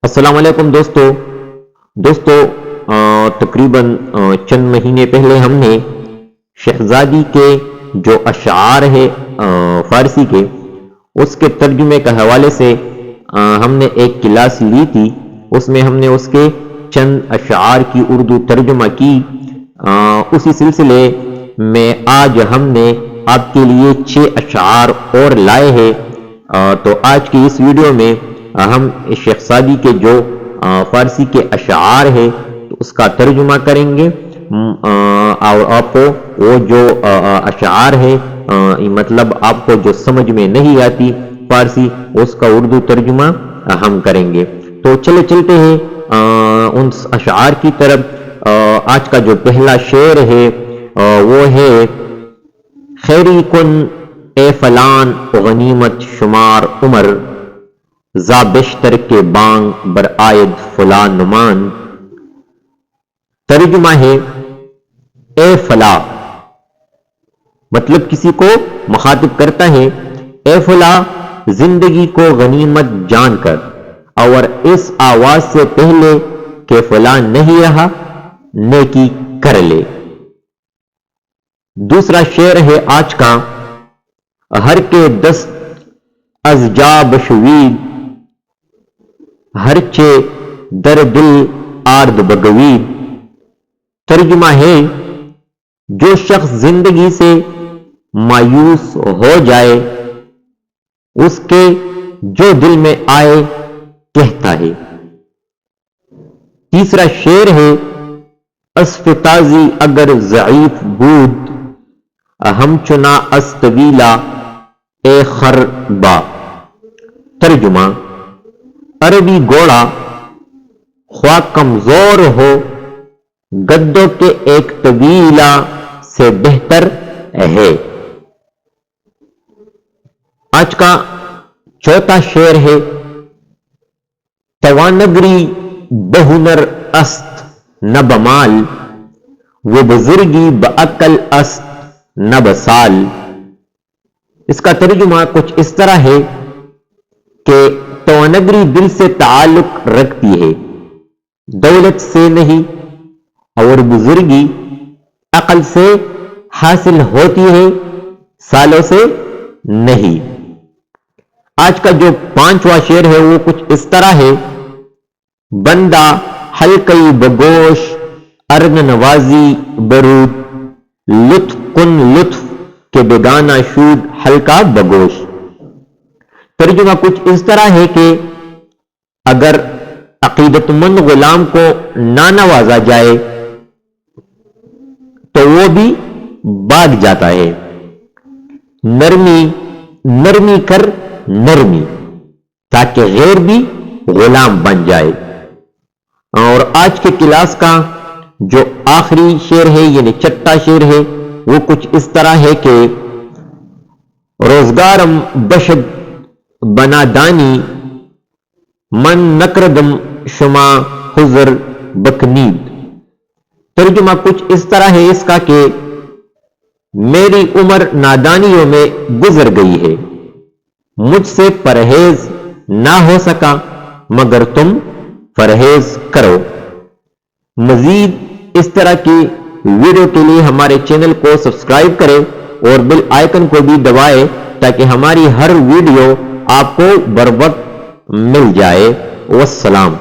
السلام علیکم دوستو تقریباً چند مہینے پہلے ہم نے شہزادی کے جو اشعار ہے فارسی کے، اس کے ترجمے کا حوالے سے ہم نے ایک کلاس لی تھی۔ اس میں ہم نے اس کے چند اشعار کی اردو ترجمہ کی۔ اسی سلسلے میں آج ہم نے آپ کے لیے 6 اشعار اور لائے ہیں۔ تو آج کی اس ویڈیو میں ہم شہزادی کے جو فارسی کے اشعار ہے تو اس کا ترجمہ کریں گے، اور آپ کو وہ جو اشعار ہے مطلب آپ کو جو سمجھ میں نہیں آتی فارسی، اس کا اردو ترجمہ ہم کریں گے۔ تو چلتے ہیں ان اشعار کی طرف۔ آج کا جو پہلا شعر ہے وہ ہے: خیری کن اے فلان غنیمت شمار عمر، زا بشتر کے بانگ بر آید فلان نمان۔ ترجمہ ہے: اے فلاں، مطلب کسی کو مخاطب کرتا ہے، اے فلاں زندگی کو غنیمت جان کر اور اس آواز سے پہلے کہ فلاں نہیں رہا، نیکی کر لے۔ دوسرا شعر ہے آج کا: ہر کے دست از جا بشوید، ہر چے در دل آرد بگوید۔ ترجمہ ہے: جو شخص زندگی سے مایوس ہو جائے، اس کے جو دل میں آئے کہتا ہے۔ تیسرا شعر ہے: اسف تازی اگر ضعیف بود، ہم چنا اس طویلا اے خربا۔ ترجمہ: عربی گھوڑا خواہ کمزور ہو، گدوں کے ایک طویلا سے بہتر ہے۔ آج کا چوتھا شعر ہے: توانگری بہنر است نہ بمال، وہ بزرگی بعقل است نہ بسال۔ اس کا ترجمہ کچھ اس طرح ہے کہ توانگری دل سے تعلق رکھتی ہے، دولت سے نہیں، اور بزرگی عقل سے حاصل ہوتی ہے، سالوں سے نہیں۔ آج کا جو پانچواں شعر ہے وہ کچھ اس طرح ہے: بندہ حلقئی بگوش ارن نوازی برود، لطف کن لطف کے بیگانہ شود حلقہ بگوش۔ ترجمہ کچھ اس طرح ہے کہ اگر عقیدت مند غلام کو نہ نوازا جائے تو وہ بھی بھاگ جاتا ہے۔ نرمی کر نرمی، تاکہ غیر بھی غلام بن جائے۔ اور آج کے کلاس کا جو آخری شعر ہے یعنی چھٹا شعر ہے وہ کچھ اس طرح ہے کہ روزگارم بشد بنا دانی، من نکردم شما حضر بکنید۔ ترجمہ کچھ اس طرح ہے اس کا کہ میری عمر نادانیوں میں گزر گئی ہے، مجھ سے پرہیز نہ ہو سکا، مگر تم پرہیز کرو۔ مزید اس طرح کی ویڈیو کے لیے ہمارے چینل کو سبسکرائب کریں اور بیل آئیکن کو بھی دبائیں تاکہ ہماری ہر ویڈیو آپ کو بر وقت مل جائے۔ والسلام۔